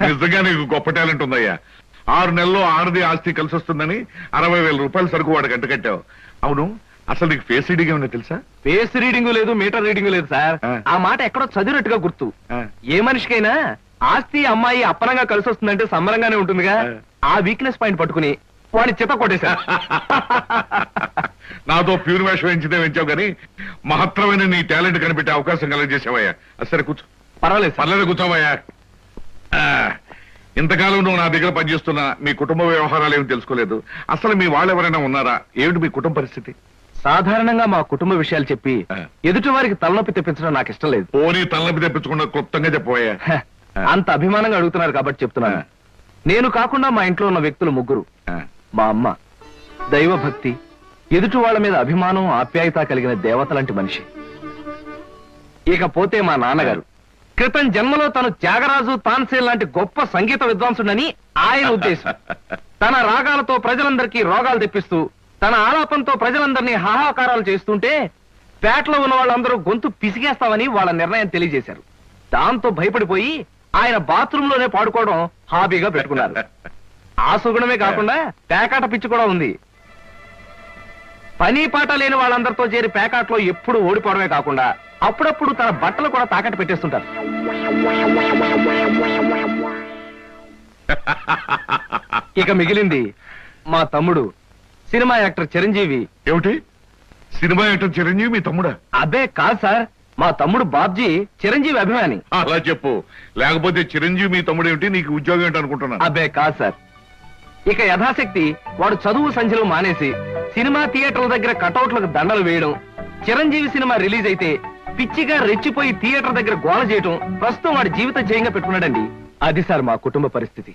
నిజంగా నీకు గొప్ప టాలెంట్ ఉందయ్యా. 6 నెలల్లో ఆడది ఆస్తి కలిసి వస్తుందని 60,000 రూపాయలు సరుకు వాడికి అంటకట్టావు. అవును, అసలు నీకు ఫేస్ రీడింగ్ ఏమన్నా తెలుసా? ఫేస్ రీడింగ్ లేదు, మీటర్ రీడింగ్ లేదు సార్. ఆ మాట ఎక్కడో చదివినట్టుగా గుర్తు. ఏ మనిషికైనా ఆస్తి అమ్మాయి అప్పనంగా కలిసి వస్తుందంటే సంబరంగానే ఉంటుందిగా. ఆ వీక్నెస్ పాయింట్ పట్టుకుని వాడిని చిత్త కొట్టేశా. నాతో ప్యూర్ వేషం వేయించితే వేయించావు కానీ మహత్తరమైన నీ టాలెంట్ కనిపెట్టే అవకాశం కలగజేసావయ్యా. సరే కూర్చో. పర్లేదు కూర్చోవయ్యా. ఇంతకాలం నువ్వు నా దగ్గర పనిచేస్తున్నా మీ కుటుంబ వ్యవహారాలు ఏమి తెలుసుకోలేదు. అసలు మీ వాళ్ళు ఎవరైనా ఉన్నారా? ఏమిటి మీ కుటుంబ పరిస్థితి? సాధారణంగా మా కుటుంబ విషయాలు చెప్పి ఎదుటి వారికి తలనొప్పి తెప్పించడం నాకు ఇష్టం లేదు. పోనీ తలనొప్పి తెప్పించకుండా క్లుప్తంగా చెప్పబోయా. అంత అభిమానంగా అడుగుతున్నారు కాబట్టి చెప్తున్నాను. నేను కాకుండా మా ఇంట్లో ఉన్న వ్యక్తులు 3. మా అమ్మ దైవభక్తి, ఎదుటి వాళ్ళ మీద అభిమానం, ఆప్యాయత కలిగిన దేవత లాంటి మనిషి. ఇకపోతే మా నాన్నగారు క్రితం జన్మలో తను త్యాగరాజు, తాన్సేన్ లాంటి గొప్ప సంగీత విద్వాంసుడని ఆయన ఉద్దేశం. తన రాగాలతో ప్రజలందరికీ రోగాలు తెప్పిస్తూ, తన ఆలాపంతో ప్రజలందరినీ హాహాకారాలు చేస్తుంటే పేటలో ఉన్న వాళ్ళందరూ గొంతు పిసిగేస్తామని వాళ్ళ నిర్ణయం తెలియజేశారు. దాంతో భయపడిపోయి ఆయన బాత్రూమ్ లోనే పాడుకోవడం హాబీగా పెట్టుకున్నారు. ఆ సుగుణమే కాకుండా పేకాట పిచ్చి కూడా ఉంది. పని పాట లేని వాళ్ళందరితో చేరి పేకాట్లో ఎప్పుడు ఓడిపోవడమే కాకుండా అప్పుడప్పుడు తన బట్టలు కూడా తాకట్టు పెట్టేస్తుంటారు. ఇక మిగిలింది మా తమ్ముడు సినిమా యాక్టర్ చిరంజీవి. ఏమిటి, సినిమా యాక్టర్ చిరంజీవి మీ తమ్ముడా? అబ్బే కాదు సార్, మా తమ్ముడు బాబ్జీ చిరంజీవి అభిమాని. అలా చెప్పు, లేకపోతే చిరంజీవి మీ తమ్ముడు ఏమిటి, నీకు ఉద్యోగం ఏంటి అనుకుంటున్నా? అబ్బే కాదు సార్. ఇక యథాశక్తి వాడు చదువు సంఖ్యలు మానేసి సినిమా థియేటర్ల దగ్గర కటౌట్లకు దండలు వేయడం, చిరంజీవి సినిమా రిలీజ్ అయితే పిచ్చిగా రెచ్చిపోయి థియేటర్ దగ్గర గోల చేయటం ప్రస్తుతం వాడి జీవిత జయంగా పెట్టుకున్నాడండి. అది సార్ మా కుటుంబ పరిస్థితి.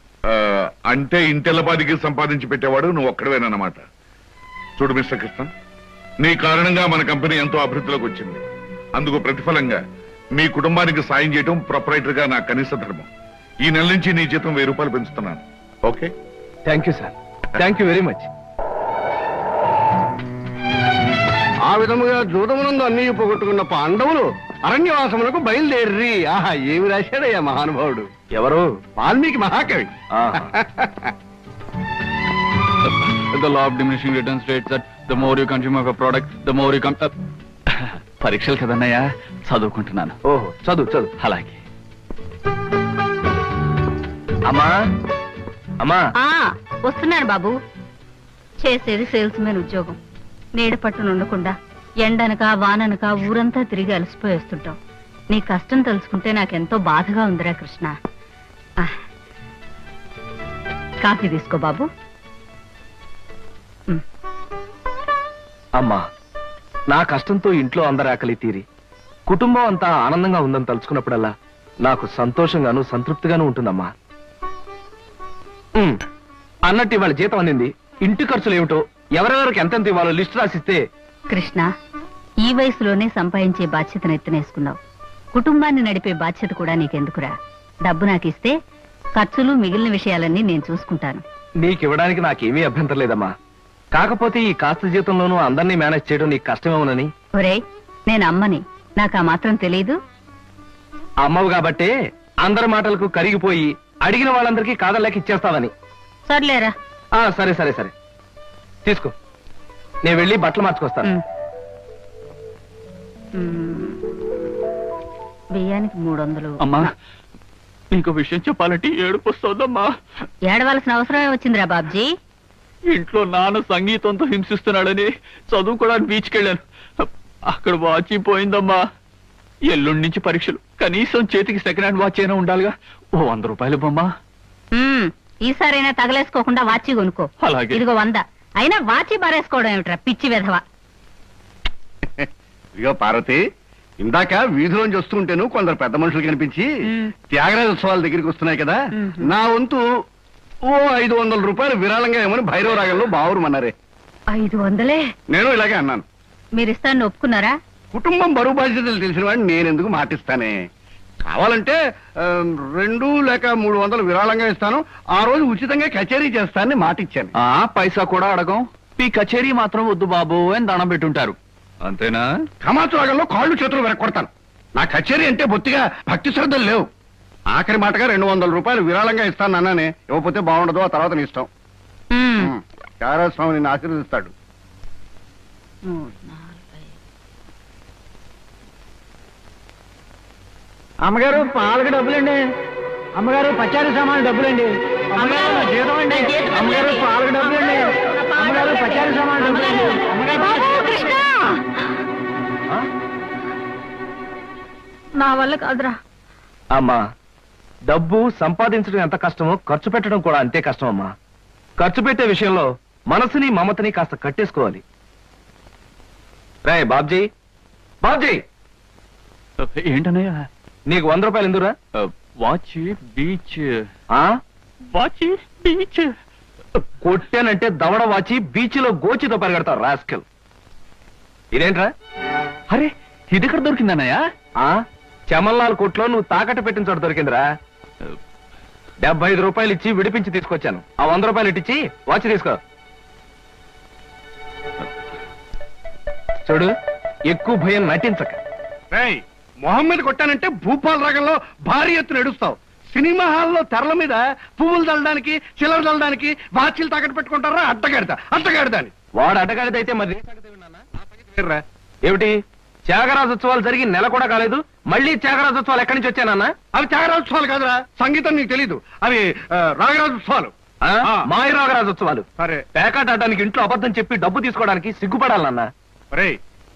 అంటే ఇంటెల్లపాదికి సంపాదించి పెట్టేవాడు నువ్వు ఒక్కడవేనన్నమాట. చూడు మిస్టర్ కృష్ణ, నీ కారణంగా మన కంపెనీ ఎంతో అభివృద్ధిలోకి వచ్చింది. అందుకు ప్రతిఫలంగా మీ కుటుంబానికి సాయం చేయడం ప్రొపరైటర్ గా నా కనీస ధర్మం. ఈ నెల నుంచి నీ జీతం 1000 రూపాయలు పెంచుతున్నాను. Okay? Thank you sir, thank you very much. ఆ విధముగా జూదమునందు అన్ని పోగొట్టుకున్న పాండవులు అరణ్యవాసములకు బయలుదేర్రి. ఆహా, ఏమి రాశాడయ్యా మహానుభావుడు. ఎవరు? వాల్మీకి మహాకవి. The law of diminishing returns states that the more you consume of a product, the more you పరీక్షలు కదన్నయ్యా, చదువుకుంటున్నాను. ఓహో, చదువు. అలాగే. అమ్మా అమ్మా. వస్తున్నాను బాబు. చేసేది సేల్స్ మెన్ ఉద్యోగం. నీడ పట్టును ఉండకుండా ఎండనక వాననక ఊరంతా తిరిగి అలసిపోయేస్తుంటాం. నీ కష్టం తెలుసుకుంటే నాకెంతో బాధగా ఉందిరా కృష్ణ. కాఫీ తీసుకో బాబు. అమ్మా, నా కష్టంతో ఇంట్లో అందరి ఆకలి తీరి కుటుంబం అంతా ఆనందంగా ఉందని తలుచుకున్నప్పుడల్లా నాకు సంతోషంగాను సంతృప్తిగాను ఉంటుందమ్మా. అన్నట్టు ఇవాళ జీతం అందింది. ఇంటి ఖర్చులు ఏమిటో, ఎవరెవరికి ఎంతెంత ఇవ్వాలో లిస్టు రాసిస్తే. కృష్ణ, ఈ వయసులోనే సంపాదించే బాధ్యతను ఎత్తునేసుకున్నావు. కుటుంబాన్ని నడిపే బాధ్యత కూడా నీకెందుకురా? డబ్బు నాకిస్తే ఖర్చులు మిగిలిన విషయాలన్నీ నేను చూసుకుంటాను. నీకివ్వడానికి నాకేమీ అభ్యంతరం లేదమ్మా. కాకపోతే ఈ కాస్త జీతంలోనూ అందరినీ మేనేజ్ చేయడం నీకు కష్టమేమోనని. ఒరేయ్, నేను అమ్మని, నాకు ఆ మాత్రం తెలీదు. అమ్మవు కాబట్టే అందరి మాటలకు కరిగిపోయి అడిగిన వాళ్ళందరికీ కాదలేక ఇచ్చేస్తావని. సర్లేరా. సరే సరే సరే, తీసుకో. నేను వెళ్ళి బట్టలు మార్చుకొస్తాను. బియ్యానికి 300. అమ్మా, నీకు విషయం చెప్పాలంటే ఏడుపు వస్తుందమ్మా. ఏడవలసిన అవసరమే వచ్చిందిరా బాబ్జీ. ఇంట్లో నాన్న సంగీతంతో హింసిస్తున్నాడని చదువుకోవడానికి బీచ్కి వెళ్ళాను. అక్కడ వాచ్ పోయిందమ్మా. ఎల్లుండి నుంచి పరీక్షలు. కనీసం చేతికి సెకండ్ హ్యాండ్ వాచ్ అయినా ఉండాలిగా. 100 రూపాయలు బొమ్మా. ఈసారైనా తగలేసుకోకుండా వాచి కొనుక్కో. అలాగే. ఇదిగో 100. అయినా వాచి బారేసుకోవడం ఏమిట్రా పిచ్చి వెధవ. ఇదిగో పార్వతి, ఇందాక వీధిలోంచి వస్తుంటేను కొందరు పెద్ద మనుషులు కనిపించి త్యాగరాజ ఉత్సవాల దగ్గరికి వస్తున్నాయి కదా, నా వంతు 500 రూపాయలు విరాళంగా ఏమని భైరవ రాగంలో బావురమన్నారే. 500? నేను ఇలాగే అన్నాను. మీరిస్తాను ఒప్పుకున్నారా? కుటుంబం బరువు బాధ్యతలు తెలిసిన వాడిని నేనెందుకు మాటిస్తానే. కావాలంటే 2 లేక 300 విరాళంగా ఇస్తాను. ఆ రోజు ఉచితంగా కచేరీ చేస్తానని మాటిచ్చాను. పైసా కూడా అడగం. ఈ కచేరీ మాత్రం వద్దు బాబు అని దండం పెట్టుంటారు. అంతేనా? కమాచు రాగంలో కాళ్ళు చేతులు వెరక్కొడతాను. నా కచేరీ అంటే బొత్తిగా భక్తి శ్రద్ధలు లేవు. ఆఖరి మాటగా 200 రూపాయలు విరాళంగా ఇస్తాను అన్నానే. ఇవ్వకపోతే బాగుండదు, ఆ తర్వాత నీ ఇష్టం. త్యాగరాజ స్వామి నిన్ను ఆశీర్వదిస్తాడు. అమ్మగారు పాలకు డబ్బులండి. అమ్మగారు పచారీ సామాన్ డబ్బులండి. అమ్మగారు నా జీతం అండి. అమ్మగారు పాలకు డబ్బులండి. అమ్మగారు పచారీ సామాన్ డబ్బులండి. నా వల్ల కాదురా. అమ్మా, డబ్బు సంపాదించడం ఎంత కష్టమో ఖర్చు పెట్టడం కూడా అంతే కష్టం అమ్మా. ఖర్చు పెట్టే విషయంలో మనసుని మమతని కాస్త కట్టేసుకోవాలి. రే బాబ్జీ, బాబ్జీ, ఏంటన్నయ్య? నీకు 100 రూపాయలు ఎందురా? Watch beach. ఆ? వాచ్ బీచ్ కొట్టానంటే దవడ వాచి బీచ్లో గోచితో పరిగెడతావు రాస్కెల్. ఇదేంట్రా? అరే, ఇది ఎక్కడ దొరికిందన్నయ్య? ఆ చమల్లాల్ కొట్లో నువ్వు తాకట్టు పెట్టిన చోట దొరికిందిరా. 75 రూపాయలు ఇచ్చి విడిపించి తీసుకొచ్చాను. ఆ 100 రూపాయలు ఇట్టించి వాచ్ తీసుకో. చూడు, ఎక్కువ భయం నటించక. రేయ్, మొహమ్మద్ కొట్టానంటే భూపాల్ రాగంలో భారీ ఎత్తున ఎడుస్తావు. సినిమా హాల్లో తెరల మీద పువ్వులు చల్లడానికి, చిల్లర చల్లడానికి వాచీలు తాకట్టు పెట్టుకుంటారా? అడ్డగాడిదా అని. వాడు అడ్డగాడిదైతే మరి ఏమిటి? త్యాగరాజోత్సవాలు జరిగి నెల కూడా కాలేదు, మళ్ళీ త్యాగరాజోత్సవాలు ఎక్కడి నుంచి వచ్చానన్నా? అవి త్యాగరాజోత్సవాలు కాదురా, సంగీతం నీకు తెలీదు. అవి రాగరాజోత్సవాలు. మాయ రాగరాజోత్సవాలు. సరే, పేకాట ఆడడానికి ఇంట్లో అబద్ధం చెప్పి డబ్బు తీసుకోవడానికి సిగ్గుపడాలన్నా. రే,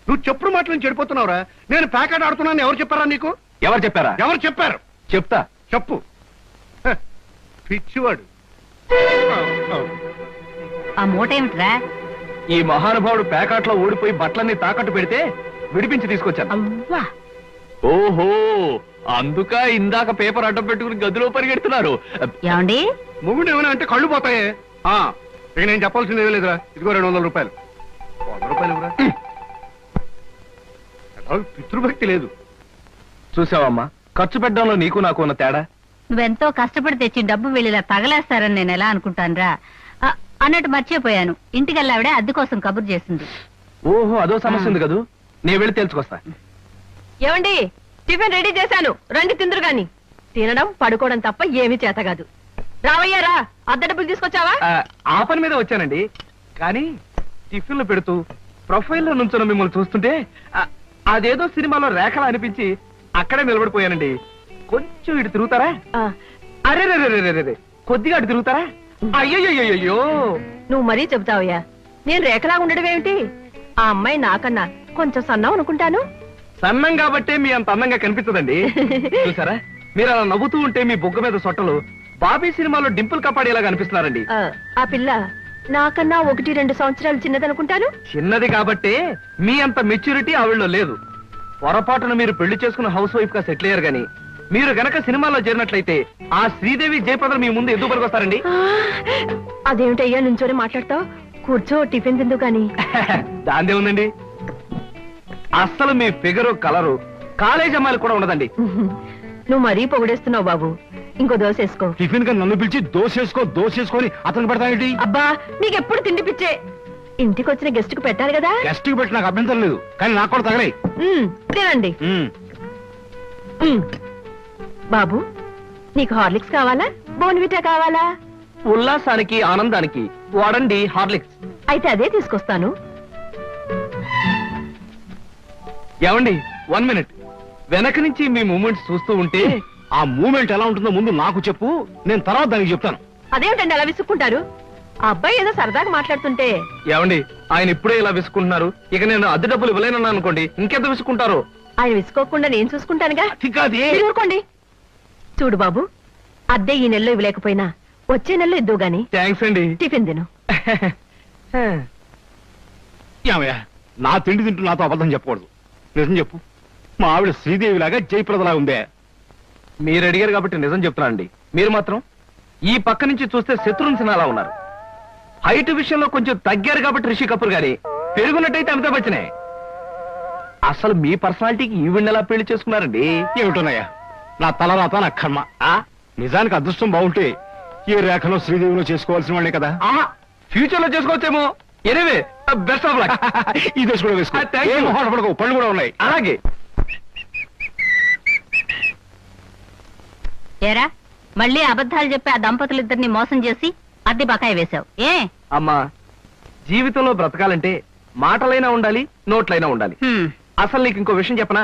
నువ్వు చెప్పుడు మాటలు చెడిపోతున్నావురా. నేను ప్యాకెట్ ఆడుతున్నాను ఎవరు చెప్పారా నీకు? ఎవరు చెప్పారా? ఎవరు చెప్పారు? చెప్తా, చెప్పు. పిచ్చివాడు. ఆ మూట ఏమిట్రా? ఈ మహానుభావుడు పేకాట్లో ఓడిపోయి బట్టలన్నీ తాకట్టు పెడితే విడిపించి తీసుకొచ్చాను. అవ్వా, ఓహో, అందుక ఇందాక పేపర్ అడ్డం పెట్టుకుని గదిలో పరిగెడుతున్నారు. ఏమండి? మొగుడు ఏమైనా అంటే కళ్ళు పోతాయే. ఇక నేను చెప్పాల్సింది ఏమీ లేదురా. ఇదిగో 200 రూపాయలు. 100 రూపాయలు ఇవ్వరా. పితృభక్తి లేదు. చూసావమ్మా, ఖర్చు పెట్టడంలో నీకు నాకు ఉన్న తేడా. నువ్వెంతో కష్టపడి తెచ్చి డబ్బు వెళ్ళిలా తగలేస్తారని నేను ఎలా అనుకుంటానురా. అన్నట్టు మర్చిపోయాను, ఇంటికెళ్ళావిడే అద్దె కోసం కబురు చేసింది. ఓహో, అదో సమస్య ఉంది కదూ. నేను వెళ్ళి తెలుసుకొస్తా. ఏమండి, టిఫిన్ రెడీ చేశాను, రండి తిందురు గాని. తినడం పడుకోవడం తప్ప ఏమీ చేత కాదు. రావయ్యారా, అద్దె డబ్బులు తీసుకొచ్చావా? ఆ పని మీద వచ్చానండి. కానీ టిఫిన్లు పెడుతూ ప్రొఫైల్లో నుంచున్న మిమ్మల్ని చూస్తుంటే అదేదో సినిమాలో రేఖలా అనిపించి అక్కడే నిలబడిపోయానండి. కొంచెం ఇటు తిరుగుతారా? అరే రే, కొద్దిగా అటు తిరుగుతారా? అయ్యో, నువ్వు మరీ చెబుతావయ్యా. నేను రేఖలా ఉండడం ఏమిటి? ఆ అమ్మాయి నాకన్నా కొంచెం సన్నం అనుకుంటాను. సన్నం కాబట్టే మీ అంత అందంగా కనిపించదండి. చూసారా, మీరు అలా నవ్వుతూ ఉంటే మీ బొగ్గ మీద సొట్టలు బాబీ సినిమాలో డింపుల్ కపాడేలాగా అనిపిస్తున్నారండి. ఆ పిల్ల నాకన్నా 1-2 సంవత్సరాలు చిన్నదనుకుంటాను. చిన్నది కాబట్టే మీ అంత మెచ్యూరిటీ ఆవిడలో లేదు. పొరపాటున మీరు పెళ్లి చేసుకున్న హౌస్ వైఫ్ గా సెటిల్ అయ్యారు గాని మీరు గనక సినిమాలో చేరినట్లయితే ఆ శ్రీదేవి జయప్రద మీ ముందు ఎందుకు పనికొస్తారండి? అదేమిటయ్యా నుంచోనే మాట్లాడతావు? కూర్చో, టిఫిన్ తిందు గాని. దాందే ఉందండి. అస్సలు మీ ఫిగరు కలరు కాలేజ్ అమ్మాయిలు కూడా ఉండదండి. నువ్వు మరీ పొగిడేస్తున్నావు బాబు. ఇంకో దోశ వేసుకో. టిఫిన్ గా నన్ను పిలిచి దోసేసుకొని అతను పెడతానేంటి? అబ్బా, నీకెప్పుడు తిండి పిచ్చే. ఇంటికి వచ్చిన గెస్ట్ కు పెట్టాలి కదా. గెస్ట్ కి పెట్టి నాకు అభ్యంతరం లేదు, కానీ నాకు కూడా తగలే. తినండి. బాబు, నీకు హార్లిక్స్ కావాలా, బోన్విటా కావాలా? ఉల్లాసానికి ఆనందానికి వాడండి హార్లిక్స్. అయితే అదే తీసుకొస్తాను. ఏమండి, 1 మినిట్. వెనక నుంచి మీ మూమెంట్స్ చూస్తూ ఉంటే ఆ మూమెంట్ ఎలా ఉంటుందో ముందు నాకు చెప్పు, నేను తర్వాత దానికి చెప్తాను. అదేమిటండి అలా విసుక్కుంటారు? ఆ అబ్బాయి ఏదో సరదాగా మాట్లాడుతుంటే. ఏమండి, ఆయన ఇప్పుడే ఇలా విసుకుంటున్నారు. ఇక నేను అద్దె డబ్బులు ఇవ్వలేనన్నా అనుకోండి, ఇంకెంత విసుకుంటారు? ఆయన విసుకోకుండా నేను చూసుకుంటానుగా. మీరు ఊరుకోండి. చూడు బాబు, అద్దె ఈ నెలలో ఇవ్వలేకపోయినా వచ్చే నెలలో ఇద్దు గాని. థ్యాంక్స్ అండి. టిఫిన్ తిను. ఏమయ్యా, నా తిండి తింటూ నాతో అబద్ధం చెప్పకూడదు. నిజం చెప్పు, మా ఆవిడ శ్రీదేవిలాగా జయప్రదలా ఉందే? మీరు అడిగారు కాబట్టి నిజం చెప్తున్నానండి. మీరు మాత్రం ఈ పక్క నుంచి చూస్తే శత్రుఘ్న సిన్హాలా ఉన్నారు. హైట్ విషయంలో కొంచెం తగ్గారు కాబట్టి రిషి కపూర్ గారి, పెరుగున్నట్టయితే అమితాబ్ బచ్చనే. అసలు మీ పర్సనాలిటీకి ఈవిడ ఎలా పెళ్లి చేసుకున్నారండి? ఏమిటోనయ్యా, నా తలరాత నా కర్మ. నిజానికి అదృష్టం బాగుంటే ఏ రేఖలో శ్రీదేవిలో చేసుకోవాల్సిన వాళ్ళే కదా. ఫ్యూచర్ లో చేసుకోవచ్చేమో. Anyway, best of luck. ఈ దశ కూడా వేసుకో. Thank you. పళ్ళు కూడా ఉన్నాయి. అలాగే. ఏరా మళ్ళీ అబద్ధాలు చెప్పి ఆ దంపతులిద్దరిని మోసం చేసి అద్దె బకాయి వేశావు ఏ అమ్మా జీవితంలో బ్రతకాలంటే మాటలైనా ఉండాలి నోట్లైనా ఉండాలి హ్మ్. అసలు నీకు ఇంకో విషయం చెప్పనా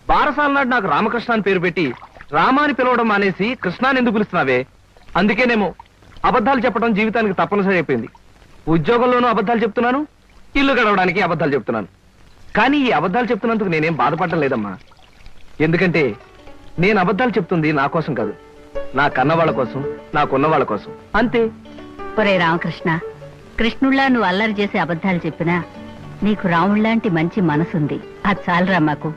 బారసాల నాడు నాకు రామకృష్ణ అని పేరు పెట్టి రామాని పిలవడం మానేసి కృష్ణాని ఎందుకు పిలుస్తున్నావే అందుకేనేమో అబద్ధాలు చెప్పడం జీవితానికి తప్పనిసరి అయిపోయింది ఉద్యోగంలోనూ అబద్ధాలు చెప్తున్నాను ఇల్లు గడవడానికి అబద్ధాలు చెప్తున్నాను కానీ ఈ అబద్ధాలు చెప్తున్నందుకు నేనేం బాధపడటం లేదమ్మా ఎందుకంటే నేను అబద్ధాలు చెప్తుంది నా కోసం కాదు నా కన్నవాళ్ల కోసం నాకున్న వాళ్ళ కోసం అంతే ఒరే రామకృష్ణ కృష్ణుళ్ళ నువ్వు అల్లరి చేసి అబద్ధాలు చెప్పినా నీకు రాముళ్లాంటి మంచి మనసుంది అది చాలరా మాకు